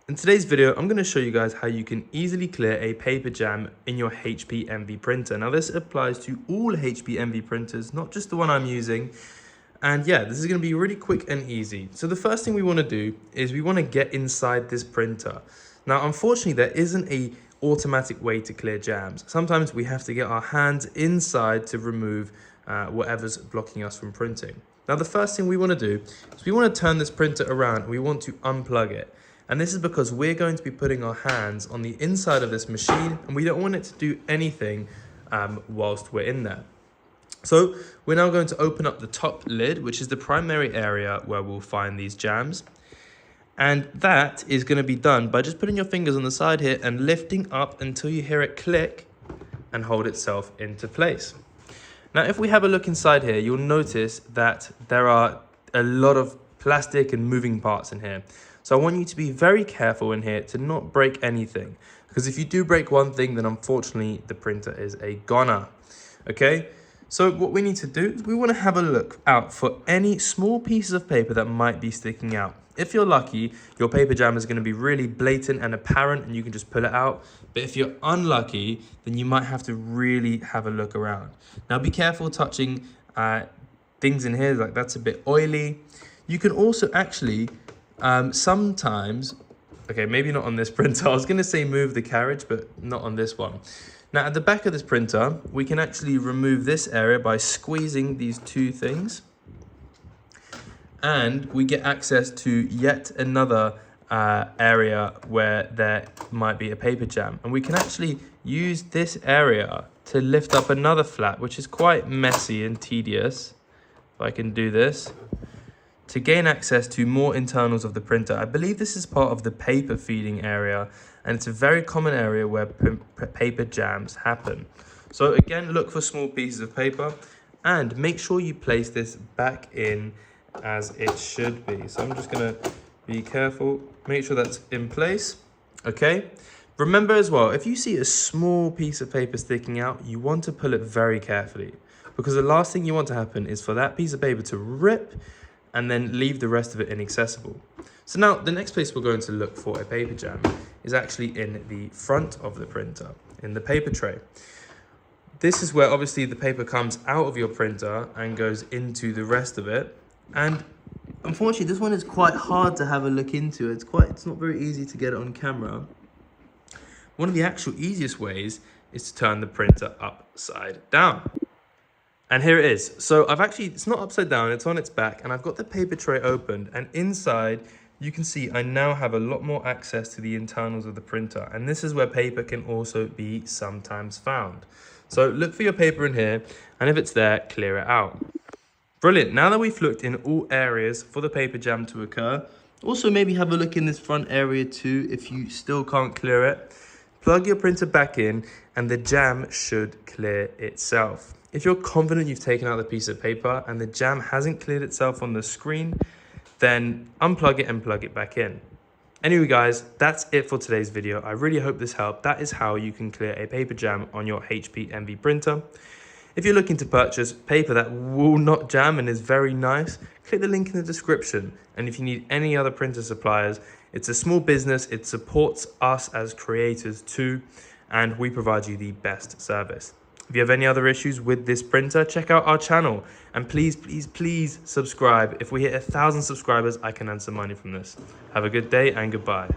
In today's video, I'm going to show you guys how you can easily clear a paper jam in your HP Envy printer. Now this applies to all HP Envy printers, not just the one I'm using. And yeah, this is going to be really quick and easy. So the first thing we want to do is we want to get inside this printer. Now, unfortunately, there isn't a automatic way to clear jams. Sometimes we have to get our hands inside to remove whatever's blocking us from printing. Now, the first thing we want to do is we want to turn this printer around and we want to unplug it. And this is because we're going to be putting our hands on the inside of this machine and we don't want it to do anything whilst we're in there. So we're now going to open up the top lid, which is the primary area where we'll find these jams. And that is going to be done by just putting your fingers on the side here and lifting up until you hear it click and hold itself into place. Now, if we have a look inside here, you'll notice that there are a lot of plastic and moving parts in here. So I want you to be very careful in here to not break anything, because if you do break one thing, then unfortunately the printer is a goner. Okay, so what we need to do is we want to have a look out for any small pieces of paper that might be sticking out. If you're lucky, your paper jam is going to be really blatant and apparent and you can just pull it out. But if you're unlucky, then you might have to really have a look around. Now be careful touching things in here, like that's a bit oily. You can also actually sometimes, okay, maybe not on this printer. I was going to say move the carriage, but not on this one. Now at the back of this printer, we can actually remove this area by squeezing these two things. And we get access to yet another area where there might be a paper jam. And we can actually use this area to lift up another flap, which is quite messy and tedious. If I can do this, to gain access to more internals of the printer. I believe this is part of the paper feeding area, and it's a very common area where paper jams happen. So again, look for small pieces of paper and make sure you place this back in as it should be. So I'm just gonna be careful, make sure that's in place, okay? Remember as well, if you see a small piece of paper sticking out, you want to pull it very carefully, because the last thing you want to happen is for that piece of paper to rip and then leave the rest of it inaccessible. So now the next place we're going to look for a paper jam is actually in the front of the printer, in the paper tray. This is where obviously the paper comes out of your printer and goes into the rest of it. And unfortunately, this one is quite hard to have a look into. It's not very easy to get it on camera. One of the actual easiest ways is to turn the printer upside down. And here it is. So it's not upside down, it's on its back, and I've got the paper tray opened, and inside you can see I now have a lot more access to the internals of the printer. And this is where paper can also be sometimes found. So look for your paper in here, and if it's there, clear it out. Brilliant. Now that we've looked in all areas for the paper jam to occur, also maybe have a look in this front area too if you still can't clear it. Plug your printer back in and the jam should clear itself. If you're confident you've taken out the piece of paper and the jam hasn't cleared itself on the screen, then unplug it and plug it back in. Anyway guys, that's it for today's video. I really hope this helped. That is how you can clear a paper jam on your HP Envy printer. If you're looking to purchase paper that will not jam and is very nice, click the link in the description. And if you need any other printer suppliers, it's a small business, it supports us as creators too, and we provide you the best service. If you have any other issues with this printer, check out our channel. And please, please, please subscribe. If we hit 1,000 subscribers, I can earn some money from this. Have a good day and goodbye.